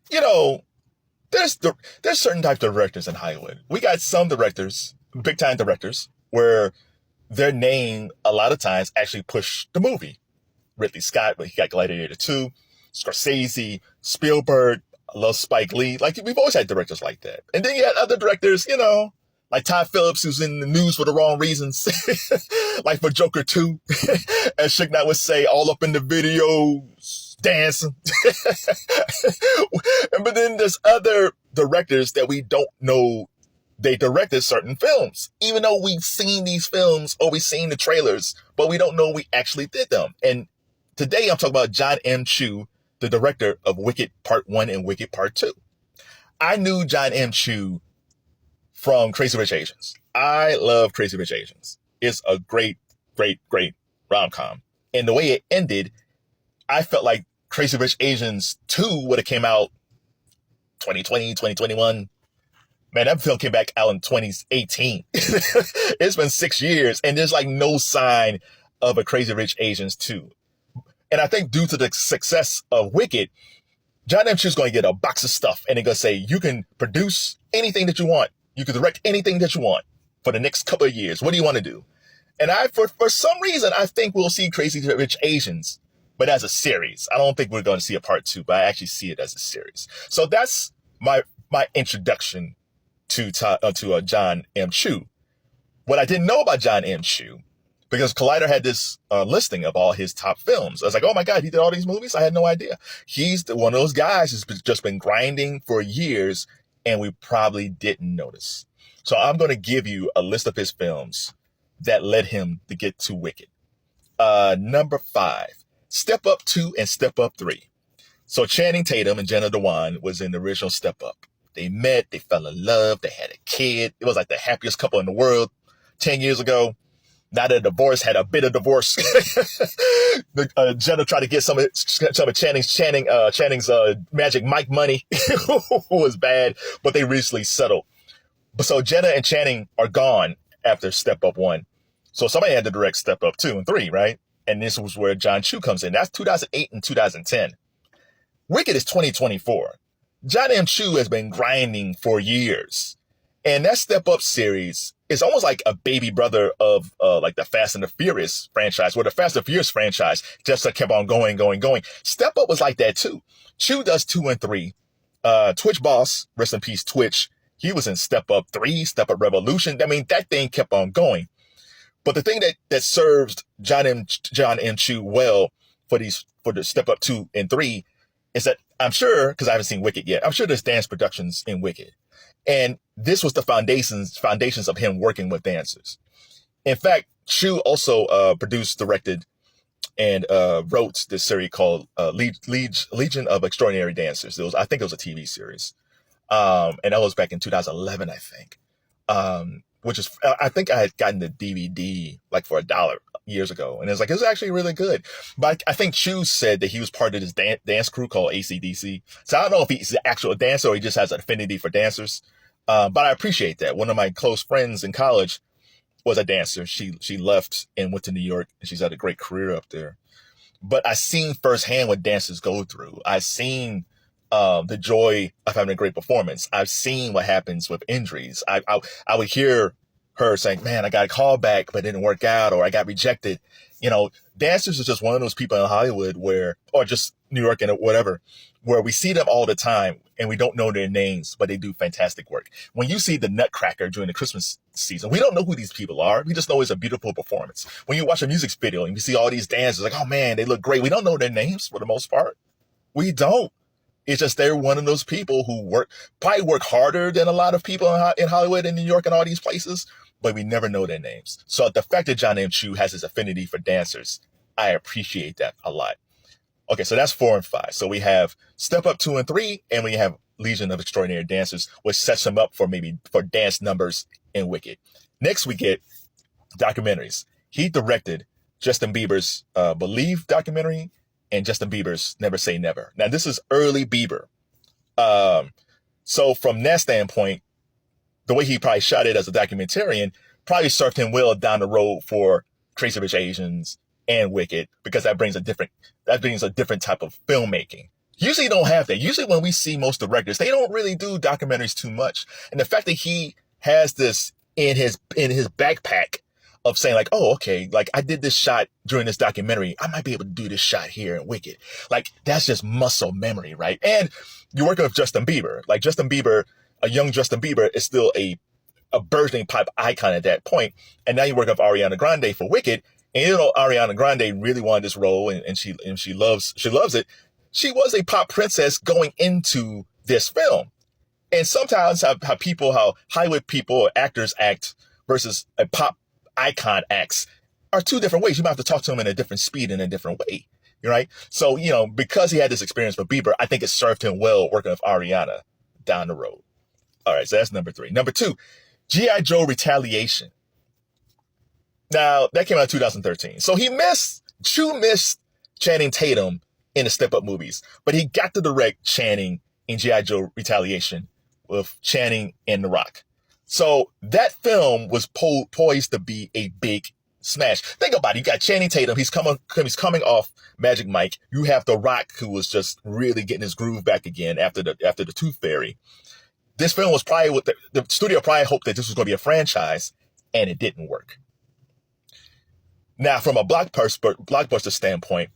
you know, there's certain types of directors in Hollywood. We got some directors, big time directors, where their name a lot of times actually push the movie. Ridley Scott, but he got Gladiator 2, Scorsese, Spielberg, I love Spike Lee. Like, we've always had directors like that. And then you had other directors, like Todd Phillips, who's in the news for the wrong reasons. Like for Joker 2, as Suge would say, all up in the videos, dancing. But then there's other directors that we don't know they directed certain films, even though we've seen these films or we've seen the trailers, but we don't know we actually did them. And today I'm talking about Jon M. Chu, the director of Wicked Part 1 and Wicked Part 2. I knew Jon M. Chu from Crazy Rich Asians. I love Crazy Rich Asians. It's a great, great, great rom-com. And the way it ended, I felt like Crazy Rich Asians 2 would have came out 2020, 2021. Man, that film came back out in 2018. It's been 6 years, and there's like no sign of a Crazy Rich Asians 2. And I think due to the success of Wicked, Jon M. Chu's going to get a box of stuff, and they're going to say, you can produce anything that you want. You can direct anything that you want for the next couple of years. What do you want to do? And for some reason, I think we'll see Crazy Rich Asians, but as a series. I don't think we're going to see a part 2, but I actually see it as a series. So that's my introduction to Jon M. Chu. What I didn't know about Jon M. Chu, because Collider had this listing of all his top films. I was like, oh my God, he did all these movies? I had no idea. He's one of those guys who's just been grinding for years, and we probably didn't notice. So I'm going to give you a list of his films that led him to get to Wicked. Number 5, Step Up 2 and Step Up 3. So Channing Tatum and Jenna Dewan was in the original Step Up. They met, they fell in love, they had a kid. It was like the happiest couple in the world 10 years ago. Now they're divorced, had a bit of divorce. Jenna tried to get some of Channing's Magic Mike money, who was bad, but they recently settled. But so Jenna and Channing are gone after Step Up 1. So somebody had to direct Step Up 2 and 3, right? And this was where Jon Chu comes in. That's 2008 and 2010. Wicked is 2024. Jon M. Chu has been grinding for years. And that Step Up series is almost like a baby brother of like the Fast and the Furious franchise, where the Fast and Furious franchise just kept on going. Step Up was like that too. Chu does 2 and 3. Twitch boss, rest in peace, Twitch. He was in Step Up 3, Step Up Revolution. I mean, that thing kept on going. But the thing that serves Jon M. Chu well for the Step Up 2 and 3 is that I'm sure, because I haven't seen Wicked yet, I'm sure there's dance productions in Wicked. And this was the foundations of him working with dancers. In fact, Chu also produced, directed, and wrote this series called Legion of Extraordinary Dancers. I think it was a TV series. And that was back in 2011, I think. Which is, I think I had gotten the DVD like for $1 years ago. And it was actually really good. But I think Chu said that he was part of this dance crew called AC/DC. So I don't know if he's an actual dancer or he just has an affinity for dancers. But I appreciate that. One of my close friends in college was a dancer. She left and went to New York, and she's had a great career up there. But I seen firsthand what dancers go through. I seen the joy of having a great performance. I've seen what happens with injuries. I would hear her saying, man, I got a call back, but it didn't work out, or I got rejected. Dancers is just one of those people in Hollywood or just New York and whatever, where we see them all the time and we don't know their names, but they do fantastic work. When you see the Nutcracker during the Christmas season, we don't know who these people are. We just know it's a beautiful performance. When you watch a music video and you see all these dancers, like, oh man, they look great. We don't know their names for the most part. We don't. It's just they're one of those people who probably work harder than a lot of people in Hollywood and New York and all these places, but we never know their names. So the fact that Jon M. Chu has his affinity for dancers, I appreciate that a lot. Okay, so that's 4 and 5. So we have Step Up 2 and 3, and we have Legion of Extraordinary Dancers, which sets him up for dance numbers in Wicked. Next, we get documentaries. He directed Justin Bieber's Believe documentary and Justin Bieber's Never Say Never. Now, this is early Bieber. So from that standpoint, the way he probably shot it as a documentarian probably served him well down the road for Crazy Rich Asians and Wicked, because that brings a different type of filmmaking. Usually you don't have that. Usually when we see most directors, they don't really do documentaries too much. And the fact that he has this in his backpack of saying like, oh, okay, like I did this shot during this documentary. I might be able to do this shot here in Wicked. Like that's just muscle memory, right? And you're working with Justin Bieber. Like Justin Bieber, a young Justin Bieber is still a burgeoning pop icon at that point. And now you work with Ariana Grande for Wicked. And you know, Ariana Grande really wanted this role and she loves it. She was a pop princess going into this film. And sometimes how Hollywood people or actors act versus a pop icon acts are two different ways. You might have to talk to them in a different speed in a different way. Right? So, you know, because he had this experience with Bieber, I think it served him well working with Ariana down the road. All right, so that's number 3. Number 2, G.I. Joe Retaliation. Now, that came out in 2013. So Chu missed Channing Tatum in the Step Up movies, but he got to direct Channing in G.I. Joe Retaliation with Channing and The Rock. So that film was poised to be a big smash. Think about it. You got Channing Tatum. He's coming off Magic Mike. You have The Rock, who was just really getting his groove back again after the Tooth Fairy. This film was probably what the studio probably hoped that this was going to be a franchise, and it didn't work. Now, from a blockbuster standpoint,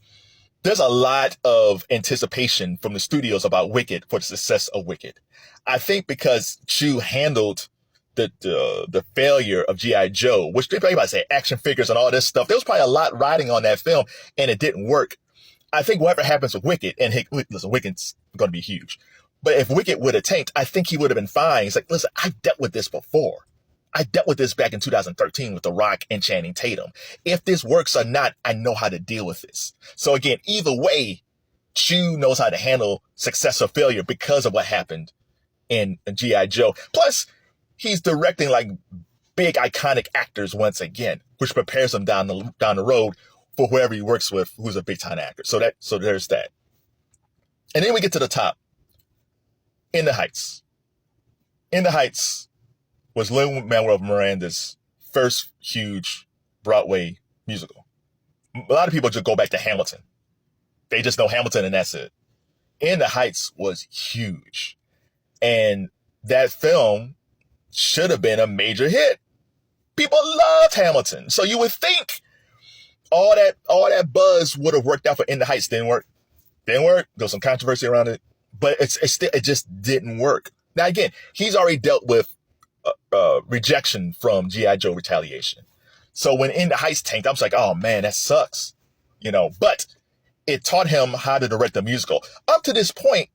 there's a lot of anticipation from the studios about Wicked for the success of Wicked. I think because Chu handled the failure of G.I. Joe, which everybody say action figures and all this stuff, there was probably a lot riding on that film, and it didn't work. I think whatever happens with Wicked, and listen, Wicked's going to be huge, but if Wicked would have tanked, I think he would have been fine. He's like, listen, I've dealt with this before. I dealt with this back in 2013 with The Rock and Channing Tatum. If this works or not, I know how to deal with this. So again, either way, Chu knows how to handle success or failure because of what happened in G.I. Joe. Plus, he's directing like big iconic actors once again, which prepares him down the road for whoever he works with, who's a big time actor. So there's that. And then we get to the top. In the Heights. In the Heights was Lin-Manuel Miranda's first huge Broadway musical. A lot of people just go back to Hamilton. They just know Hamilton and that's it. In the Heights was huge. And that film should have been a major hit. People loved Hamilton. So you would think all that buzz would have worked out for In the Heights. Didn't work. There was some controversy around it, but it just didn't work. Now again, he's already dealt with rejection from G.I. Joe Retaliation. So when In the Heights tanked, I was like, oh man, that sucks. But it taught him how to direct a musical. Up to this point,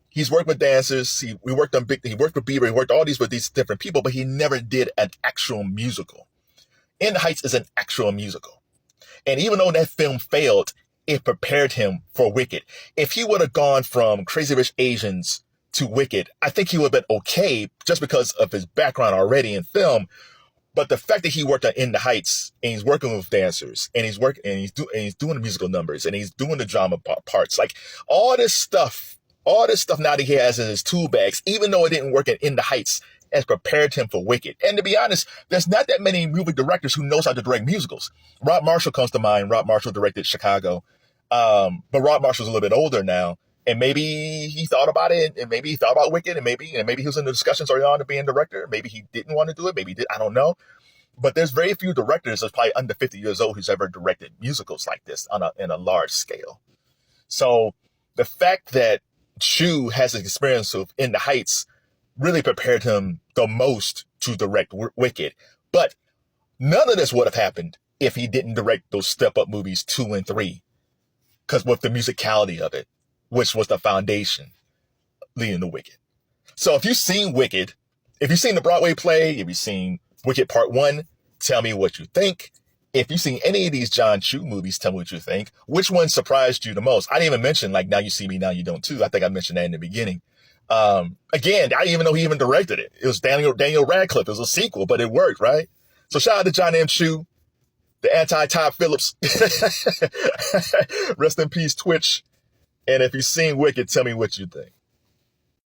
he's worked with dancers. He worked with Bieber. He worked with these different people, but he never did an actual musical. In the Heights is an actual musical. And even though that film failed, it prepared him for Wicked. If he would have gone from Crazy Rich Asians to Wicked, I think he would have been okay just because of his background already in film. But the fact that he worked on In the Heights and he's working with dancers and he's doing the musical numbers and he's doing the drama parts, like all this stuff now that he has in his tool bags, even though it didn't work in the Heights, has prepared him for Wicked. And to be honest, there's not that many movie directors who knows how to direct musicals. Rob Marshall comes to mind. Rob Marshall directed Chicago. But Rob Marshall's a little bit older now. And maybe he thought about it, and maybe he thought about Wicked, and maybe he was in the discussions early on to being director. Maybe he didn't want to do it. Maybe he did. I don't know. But there's very few directors that's probably under 50 years old who's ever directed musicals like this in a large scale. So the fact that Chu has an experience of In the Heights really prepared him the most to direct Wicked. But none of this would have happened if he didn't direct those Step Up movies 2 and 3. Because with the musicality of it, which was the foundation leading to Wicked. So if you've seen Wicked, if you've seen the Broadway play, if you've seen Wicked Part 1, tell me what you think. If you've seen any of these Jon Chu movies, tell me what you think. Which one surprised you the most? I didn't even mention like Now You See Me, Now You Don't Too. I think I mentioned that in the beginning. Again, I didn't even know he even directed it. It was Daniel Radcliffe. It was a sequel, but it worked, right? So shout out to Jon M. Chu, the anti-Todd Phillips. Rest in peace, Twitch. And if you've seen Wicked, tell me what you think.